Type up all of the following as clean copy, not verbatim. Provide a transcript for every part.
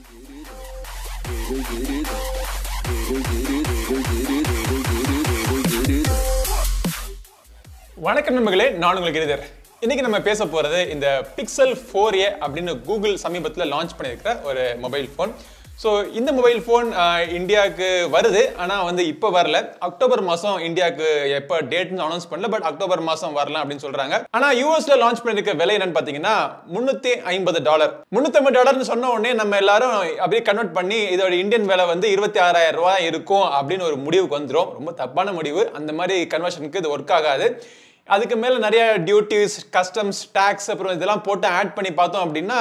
வணக்கம் நண்பர்களே, நான் உங்கள் கிரிதர். இன்னைக்கு நம்ம பேச போறது இந்த Pixel 4a அப்படின்னு கூகுள் சமீபத்தில் லான்ச் பண்ணியிருக்கிற ஒரு மொபைல் ஃபோன். ஸோ இந்த மொபைல் ஃபோன் இந்தியாவுக்கு வருது, ஆனால் இப்போ வரல. அக்டோபர் மாதம் இந்தியாவுக்கு எப்போ டேட்னு அனௌன்ஸ் பண்ணல, பட் அக்டோபர் மாதம் வரலாம் அப்படின்னு சொல்றாங்க. ஆனால் யூஎஸ்ல லான்ச் பண்ணிருக்க விலை என்னன்னு பார்த்தீங்கன்னா $350. $350 சொன்ன உடனே நம்ம எல்லாரும் அப்படியே கன்வெர்ட் பண்ணி இதோட இந்தியன் விலை $26,000 இருக்கும் அப்படின்னு ஒரு முடிவுக்கு வந்துடும். ரொம்ப தப்பான முடிவு. அந்த மாதிரி கன்வர்ஷனுக்கு இது ஒர்க் ஆகாது. அதுக்கு மேலே நிறைய டியூட்டிஸ், கஸ்டம்ஸ், டேக்ஸ் அப்புறம் இதெல்லாம் போட்டு ஆட் பண்ணி பார்த்தோம் அப்படின்னா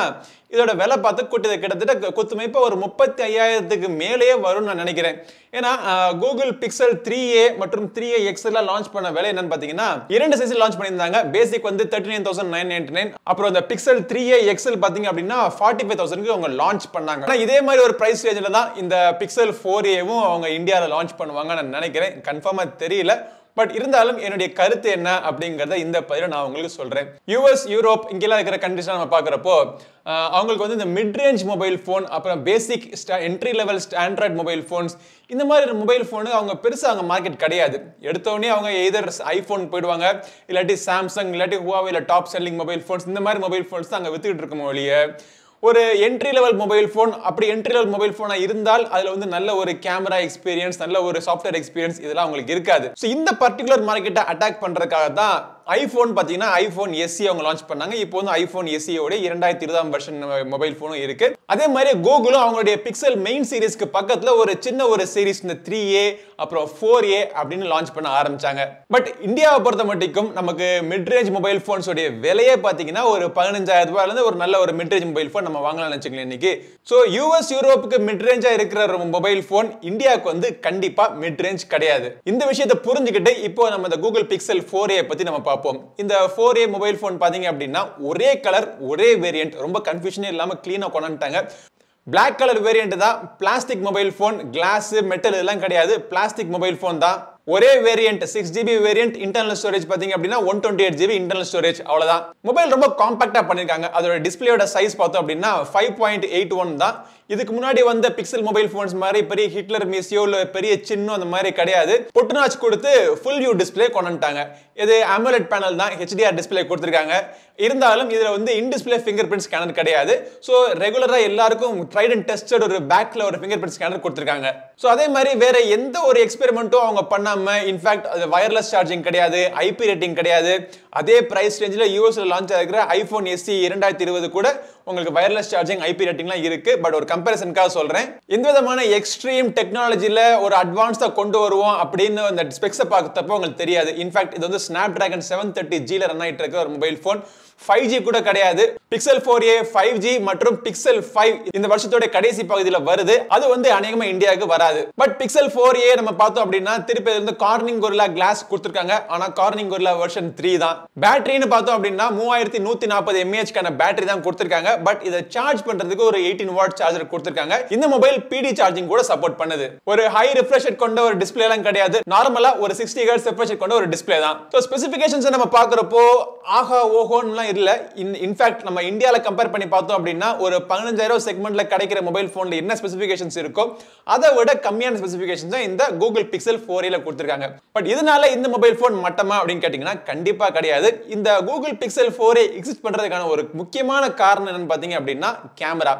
இதோட விலை பார்த்து கிட்டத்தட்ட குத்துமைப்போ ஒரு 35,000க்கு மேலேயே வரும்னு நான் நினைக்கிறேன். ஏன்னா கூகுள் Pixel 3a மற்றும் 3aX எல்லாம் லான்ச் பண்ண விலை என்னன்னு பார்த்தீங்கன்னா இரண்டு சைஸில் லான்ச் பண்ணியிருந்தாங்க. பேசிக் 39,999, அப்புறம் இந்த Pixel 3a XL பார்த்தீங்க அப்படின்னா 45,000க்கு அவங்க லான்ச் பண்ணாங்க. ஆனால் இதே மாதிரி ஒரு ப்ரைஸ் ரேஞ்சில் தான் இந்த Pixel 4aவும் அவங்க இந்தியாவில் லான்ச் பண்ணுவாங்க நான் நினைக்கிறேன். கன்ஃபார்மாக தெரியல. பட் இருந்தாலும் என்னுடைய கருத்து என்ன அப்படிங்கறத இந்த பதில நான் உங்களுக்கு சொல்றேன். யூஎஸ், யூரோப் இங்கெல்லாம் இருக்கிற கண்ட்ரிஸ் நம்ம பார்க்குறப்போ அவங்களுக்கு இந்த மிட் ரேஞ்ச் மொபைல் ஃபோன், அப்புறம் பேசிக் entry level Android mobile phones, இந்த மாதிரி மொபைல் ஃபோனு அவங்க பெருசாக அவங்க மார்க்கெட் கிடையாது. எடுத்தோடனே அவங்க எதர் ஐஃபோன் போயிடுவாங்க, இல்லாட்டி சாம்சங், இல்லாட்டி ஹுவாவே, இல்லை டாப் செல்லிங் மொபைல் ஃபோன்ஸ், இந்த மாதிரி மொபைல் ஃபோன்ஸ் தான் அங்கே வித்துக்கிட்டு இருக்க ஒழிய ஒரு என்ட்ரி லெவல் மொபைல் ஃபோன், அப்படி என்ட்ரி லெவல் மொபைல் ஃபோனாக இருந்தால் அதில் நல்ல ஒரு கேமரா எக்ஸ்பீரியன்ஸ், நல்ல ஒரு சாஃப்ட்வேர் எக்ஸ்பீரியன்ஸ் இதெல்லாம் அவங்களுக்கு இருக்காது. ஸோ இந்த பர்டிகுலர் மார்க்கெட்டை அட்டாக் பண்ணுறதுக்காக தான் ஐஃபோன் பார்த்தீங்கன்னா ஐஃபோன் SE அவங்க லான்ச் பண்ணாங்க. இப்போ ஐஃபோன் SEயோட 2020 வெர்ஷன் மொபைல் ஃபோனும் இருக்கு. அதே மாதிரி கூகுளும் அவங்களுடைய பிக்சல் மெயின் சீரிஸ்க்கு பக்கத்தில் ஒரு சின்ன ஒரு சீரிஸ் இந்த 3a அப்புறம் 4a அப்படின்னு லான்ச் பண்ண ஆரம்பிச்சாங்க. பட் இந்தியாவை பொறுத்த மட்டும் நமக்கு மிட் ரேஞ்ச் மொபைல் ஃபோன்ஸோடைய விலையே பார்த்தீங்கன்னா ஒரு $15,000 ஒரு நல்ல ஒரு மிட் ரேஞ்ச் மொபைல் ஃபோன் நம்ம வாங்கலாம்னு வச்சுக்கலாம் இன்னைக்கு. ஸோ யூஎஸ், யூரோப்புக்கு மிட் ரேஞ்சா இருக்கிற ஒரு மொபைல் ஃபோன் இந்தியாவுக்கு கண்டிப்பா மிட் ரேஞ்ச் கிடையாது. இந்த விஷயத்தை புரிஞ்சுக்கிட்டு இப்போ நம்ம இந்த கூகுள் Pixel 4a பத்தி நம்ம பார்ப்போம். இந்த 4a மொபைல் ஃபோன் பாத்தீங்க அப்படின்னா ஒரே கலர், ஒரே வேரியன்ட், ரொம்ப கன்ஃபியூஷனே இல்லாம கிளீனா கொண்டாந்துட்டாங்க. பிளாக் கலர் வேரியன்ட் தான். Plastic mobile phone, glass, metal இதெல்லாம் கிடையாது. பிளாஸ்டிக் மொபைல் ஃபோன் தான். ஒரே variant 6GB variant. Internal storage பாத்தீங்க அப்படின்னா 128GB இன்டர்னல் ஸ்டோரேஜ், அவ்வளவுதான். மொபைல் ரொம்ப காம்பாக்டா பண்ணிருக்காங்க. அதோட டிஸ்பிளேயோட சைஸ் பார்த்தோம் அப்படின்னா 5.81 தான். இதுக்கு முன்னாடி வந்த பிக்சல் மொபைல் போன்ஸ் மாதிரி பெரிய ஹிட்லர் மீசியோ இல்ல பெரிய சின்னம் அந்த மாதிரி கிடையாது. பொட்டுநாச் கொடுத்து ஃபுல் வியூ டிஸ்பிளே கொண்டுட்டாங்க. இது AMOLED பேனல் தான், HDR டிஸ்பிளே கொடுத்திருக்காங்க. இருந்தாலும் இதுல in display finger print scanner கிடையாது. ஸோ ரெகுலரா எல்லாருக்கும் ட்ரைட் அண்ட் டெஸ்டட் ஒரு பேக்ல ஒரு ஃபிங்கர் பிரிண்ட் ஸ்கேனர் கொடுத்திருக்காங்க. ஸோ அதே மாதிரி வேற எந்த ஒரு எக்ஸ்பெரிமெண்ட்டும் அவங்க பண்ணாம, இன்ஃபேக்ட் அது வயர்லெஸ் சார்ஜிங் கிடையாது, IP ரேட்டிங் கிடையாது. அதே பிரைஸ் ரேஞ்சில் யூஎஸ்ல லான்ச் ஆகிற ஐஃபோன் SE 2020 கூட உங்களுக்கு வயர்லெஸ் சார்ஜிங், IP ரேட்டிங்லாம் இருக்கு. பட் ஒரு கம்பேரிசனுக்காக சொல்றேன். எந்த விதமான எக்ஸ்ட்ரீம் டெக்னாலஜில ஒரு அட்வான்ஸா கொண்டு வருவோம் அப்படின்னு அந்த ஸ்பெக்ஸை பார்க்கறப்போ உங்களுக்கு தெரியாது. இன்ஃபேக்ட் இது Snapdragon 730G ரன் ஆயிட்டு இருக்க ஒரு மொபைல் ஃபோன். 5G கூட கிடையாது. Pixel 4a 5G மற்றும் Pixel 5 இந்த வருஷத்தோட கடைசி பகுதியில் வருது. அது அநேகமா இந்தியாவுக்கு வராது. பட் Pixel 4a நம்ம பார்த்தோம் அப்படின்னா திருப்பி கார்னிங் கொரில்லா கிளாஸ் கொடுத்திருக்காங்க. ஆனா கார்னிங் கொரில்லா வெர்ஷன் 3 தான். பேட்டரின்னு பார்த்தோம் அப்படின்னா 3140 mAh கான பேட்டரி தான் கொடுத்திருக்காங்க. பட் இதை சார்ஜ் பண்றதுக்கு ஒரு 18 வாட் சார்ஜர் கொடுத்திருக்காங்க. இந்த மொபைல் PD சார்ஜிங் கூட சப்போர்ட் பண்ணுது. ஒரு ஹை ரிஃப்ரெஷ் ரேட் கொண்ட ஒரு டிஸ்பிளே எல்லாம் கிடையாது. நார்மலா ஒரு 60 Hz ரிஃப்ரெஷ் ரேட் கொண்ட ஒரு டிஸ்பிளே தான். சோ ஸ்பெசிஃபிகேஷன்ஸ் நம்ம பார்க்கறப்போ ஆஹா ஓஹோன்னு இல்ல. இன்ஃபேக்ட் நம்ம இந்தியால கம்பேர் பண்ணி பார்த்தோம் அப்படின்னா ஒரு 15,000 செக்மெண்ட்ல கிடைக்கிற மொபைல் போன்ல என்ன ஸ்பெசிஃபிகேஷன்ஸ் இருக்கோ அதை விட கம்மியான ஸ்பெசிஃபிகேஷன்ஸ் தான் இந்த கூகுள் Pixel 4a கொடுத்திருக்காங்க. பட் இதனால இந்த மொபைல் போன் மட்டமா அப்படின்னு கேட்டீங்கன்னா கண்டிப்பா கிடையாது. இந்த கூகுள் Pixel 4a எக்ஸிஸ்ட் பண்றதுக்கான ஒரு முக்கியமான காரணம் என்னன்னு பாத்தீங்க அப்படின்னா கேமரா.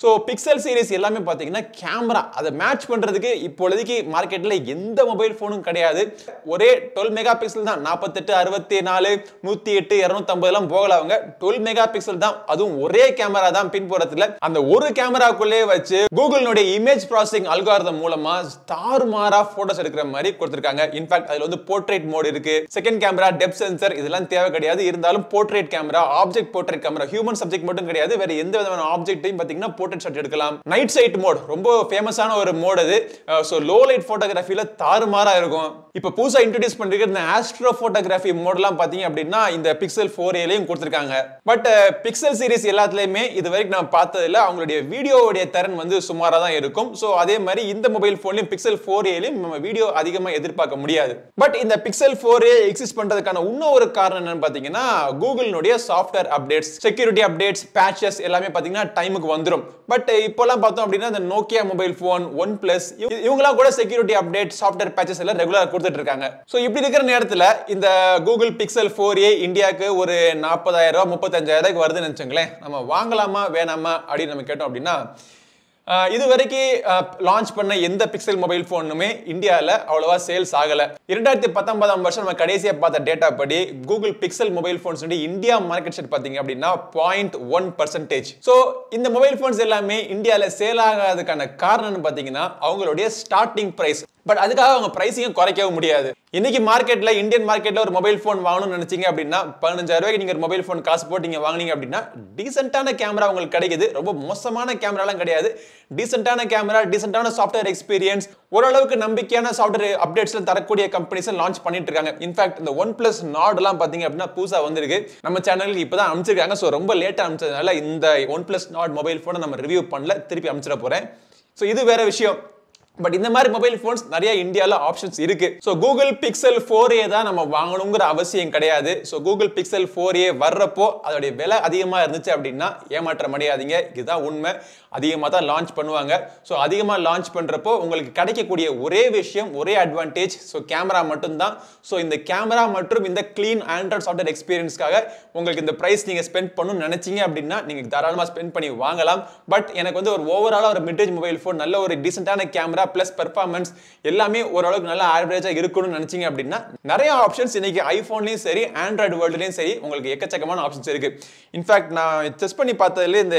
ஸோ பிக்சல் சீரிஸ் எல்லாமே பார்த்தீங்கன்னா கேமரா அதை மேட்ச் பண்ணுறதுக்கு இப்பொழுதைக்கு மார்க்கெட்டில் எந்த மொபைல் ஃபோனும் கிடையாது. ஒரே 12 மெகா பிக்சல் தான். 48, 64, 108, 250 போகல. அவங்க 12 மெகா பிக்சல் தான். அதுவும் ஒரே கேமரா தான் பின்புறத்தில். அந்த ஒரு கேமராக்குள்ளே வச்சு கூகுளினுடைய இமேஜ் ப்ராசஸிங் அல்காரிதம் மூலமா தாறுமாறா போட்டோஸ் எடுக்கிற மாதிரி கொடுத்துருக்காங்க. இன்ஃபேக்ட் அதில் போர்ட்ரேட் மோட் இருக்கு, செகண்ட் கேமரா, டெப்த் சென்சர் இதெல்லாம் தேவை கிடையாது. இருந்தாலும் portrait camera, object portrait camera, human subject மட்டும் கிடையாது, வேற எந்த விதமான ஆப்ஜெக்ட்டையும் பார்த்தீங்கன்னா போர்ட்ரேட் ஷாட் எடுக்கலாம். நைட் சைட் மோட் ரொம்ப ஃபேமஸான ஒரு மோட் அது. சோ லோ லைட் போட்டோகிராஃபில தாறுமாறா இருக்கும். இப்போ புதுசா இன்ட்ரோ듀ஸ் பண்ணிருக்கிற இந்த ஆஸ்ட்ரோ போட்டோகிராஃபி மோட்லாம் பாத்தீங்க அப்படின்னா இந்த Pixel 4aலயும் கொடுத்திருக்காங்க. பட் பிக்சல் சீரிஸ் எல்லாத்துலயுமே இது வரைக்கும் நான் பார்த்ததில்ல. அவங்களுடைய வீடியோவுடைய தரன் சுமாரா தான் இருக்கும். சோ அதே மாதிரி இந்த மொபைல் போன்லயும் Pixel 4aலயும் நம்ம வீடியோ அதிகமா எதிர்பார்க்க முடியாது. பட் இந்த Pixel 4a எக்ஸிஸ்ட் பண்றதுக்கான இன்னொரு காரணம் என்னன்னு பாத்தீங்கன்னா கூகுளினுடைய software updates, security updates, patches எல்லாமே பாத்தீங்கன்னா டைமுக்கு வந்துரும். பட் இப்போலாம் பார்த்தோம் அப்படின்னா இந்த Nokia mobile phone, one plus இவங்கலாம் கூட செக்யூரிட்டி அப்டேட், சாஃப்ட்வேர் பேச்சஸ் எல்லாம் ரெகுலராக கொடுத்துட்டு இருக்காங்க. ஸோ இப்படி இருக்கிற நேரத்தில் இந்த கூகுள் பிக்சல் 4a இந்தியாவுக்கு ஒரு 40,000 35,000 வருதுன்னு நினச்சோங்களேன். நம்ம வாங்கலாமா வேணாமா அப்படின்னு நம்ம கேட்டோம் அப்படின்னா, இது வரைக்கும் லான்ச் பண்ண எந்த பிக்சல் மொபைல் ஃபோனுமே இந்தியாவில் அவ்வளோவா சேல்ஸ் ஆகலை. 2019 வருஷம் நம்ம கடைசியாக பார்த்த டேட்டா படி Google pixel mobile phones India market share பார்த்தீங்க அப்படின்னா 0.1%. ஸோ இந்த மொபைல் ஃபோன்ஸ் எல்லாமே இந்தியாவில் சேல் ஆகாததுக்கான காரணம்னு பார்த்தீங்கன்னா அவங்களுடைய ஸ்டார்டிங் ப்ரைஸ். பட் அதுக்காக அவங்க பிரைஸையும் குறைக்கவும் முடியாது. இன்னைக்கு மார்க்கெட்ல, இந்தியன் மார்க்கெட்ல ஒரு மொபைல் ஃபோன் வாங்கணும்னு நினைச்சீங்க அப்படின்னா 15,000 ரூபாய்க்கு நீங்க ஒரு மொபைல் ஃபோன் காசு போட்டு நீங்க வாங்குனீங்க அப்படின்னா டீசென்ட்டான கேமரா உங்களுக்கு கிடைக்குது. ரொம்ப மோசமான கேமராலாம் கிடையாது. டீசென்ட்டான கேமரா, டீசென்ட்டான சாஃப்ட்வேர் எக்ஸ்பீரியன்ஸ், ஓரளவுக்கு நம்பிக்கையான சாஃப்ட்வேர் அப்டேட்ஸ்ல தரக்கூடிய கம்பெனிஸ் லான்ச் பண்ணிட்டு இருக்காங்க. இன்ஃபேக்ட் இந்த ஒன் பிளஸ் நாட்லாம் பாத்தீங்க அப்படின்னா புதுசா வந்திருக்கு. நம்ம சேனலுக்கு இப்பதான் அமைச்சிருக்காங்க. ஸோ ரொம்ப லேட்டா அமைச்சதுனால இந்த ஒன் பிளஸ் நாட் மொபைல் ஃபோனை நம்ம ரிவ்யூ பண்ணல, திருப்பி அமைச்சிட போறேன். ஸோ இது வேற விஷயம். பட் இந்த மாதிரி மொபைல் ஃபோன்ஸ் நிறைய இந்தியாவில் ஆப்ஷன்ஸ் இருக்கு. ஸோ கூகுள் பிக்சல் 4a தான் நம்ம வாங்கணுங்கிற அவசியம் கிடையாது. ஸோ கூகுள் பிக்சல் 4a வர்றப்போ அதோடைய விலை அதிகமாக இருந்துச்சு அப்படின்னா ஏமாற்றம் அடையாதீங்க. இதுதான் உண்மை. அதிகமாக தான் லான்ச் பண்ணுவாங்க. ஸோ அதிகமாக லான்ச் பண்ணுறப்போ உங்களுக்கு கிடைக்கக்கூடிய ஒரே விஷயம், ஒரே அட்வான்டேஜ், ஸோ கேமரா மட்டும்தான். ஸோ இந்த கேமரா மற்றும் இந்த கிளீன் ஆண்ட்ராய்ட் சாஃப்ட்வேர் எக்ஸ்பீரியன்ஸ்க்காக உங்களுக்கு இந்த ப்ரைஸ் நீங்கள் ஸ்பெண்ட் பண்ணணும்னு நினைச்சீங்க அப்படின்னா நீங்கள் தாராளமாக ஸ்பெண்ட் பண்ணி வாங்கலாம். பட் எனக்கு வந்து ஒரு ஓவராலாக ஒரு மிட்ரேஞ்ச் மொபைல் ஃபோன், நல்ல ஒரு டீசென்ட்டான கேமரா பிளஸ் பெர்ஃபார்மன்ஸ் எல்லாமே ஓரளவுக்கு நல்ல ஆவரேஜா இருக்கணும்னு நினைச்சீங்க அப்படின்னா நிறைய ஆப்ஷன்ஸ் இன்னைக்கு ஐபோன்லயும் சரி, ஆண்ட்ராய்டு வேர்ல்டுலயும் சரி உங்களுக்கு எக்கச்சக்கமான ஆப்ஷன்ஸ் இருக்கு. இன்ஃபேக்ட் நான் டெஸ்ட் பண்ணி பார்த்ததுல இந்த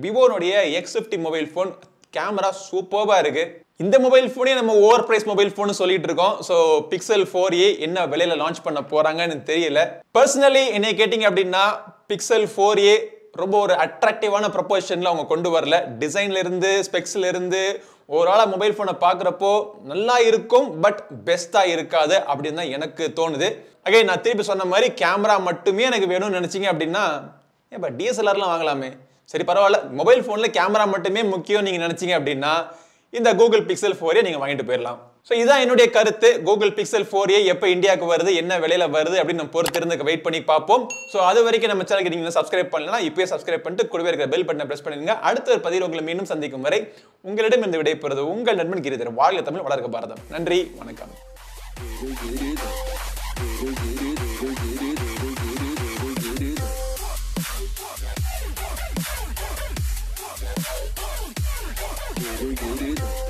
விவோனுடைய X50 மொபைல் ஃபோன் கேமரா சூப்பர்பா இருக்கு. இந்த மொபைல் ஃபோனே நம்ம ஓவர் பிரைஸ் மொபைல் ஃபோன் சொல்லிட்டு இருக்கோம். ஸோ பிக்சல் 4a என்ன விலையில லான்ச் பண்ண போறாங்கன்னு தெரியல. பர்சனலி என்னை கேட்டீங்க அப்படின்னா பிக்சல் 4a ரொம்ப ஒரு அட்ராக்டிவான ப்ரொபோசிஷன்ல அவங்க கொண்டு வரல. டிசைன்ல இருந்து, ஸ்பெக்ஸ்ல இருந்து ஓவராலா மொபைல் ஃபோனை பார்க்குறப்போ நல்லா இருக்கும், பட் பெஸ்டா இருக்காது அப்படின்னு தான் எனக்கு தோணுது. அகைன் நான் திருப்பி சொன்ன மாதிரி கேமரா மட்டுமே எனக்கு வேணும்னு நினைச்சீங்க அப்படின்னா ஏப்பா DSLRலாம் வாங்கலாமே. சரி பரவாயில்ல, மொபைல் ஃபோனில் கேமரா மட்டுமே முக்கியம் நீங்கள் நினைச்சீங்க அப்படின்னா இந்த கூகுள் பிக்சல் 4a நீங்கள் வாங்கிட்டு போயிடலாம். ஸோ இதான் என்னுடைய கருத்து. கூகுள் பிக்சல் 4a எப்போ இந்தியாவுக்கு வருது, என்ன விலையில வருது அப்படின்னு நம்ம பொறுத்திருந்து வெயிட் பண்ணி பார்ப்போம். ஸோ அது வரைக்கும் நம்ம சேனலுக்கு நீங்கள் சப்ஸ்கிரைப் பண்ணலாம். இப்போயே சப்ஸ்கிரைப் பண்ணிட்டு கூடவே இருக்கிற பெல் பட்டனை பிரஸ் பண்ணிடுங்க. அடுத்த ஒரு பதிவில் உங்களை மீண்டும் சந்திக்கும் வரை உங்களிடம் இந்த விடைபெறுவது உங்கள் நண்பன் கிரிதர். வாழ்க தமிழ், வளர்க பாரதம். நன்றி, வணக்கம். GiriSonnaSeri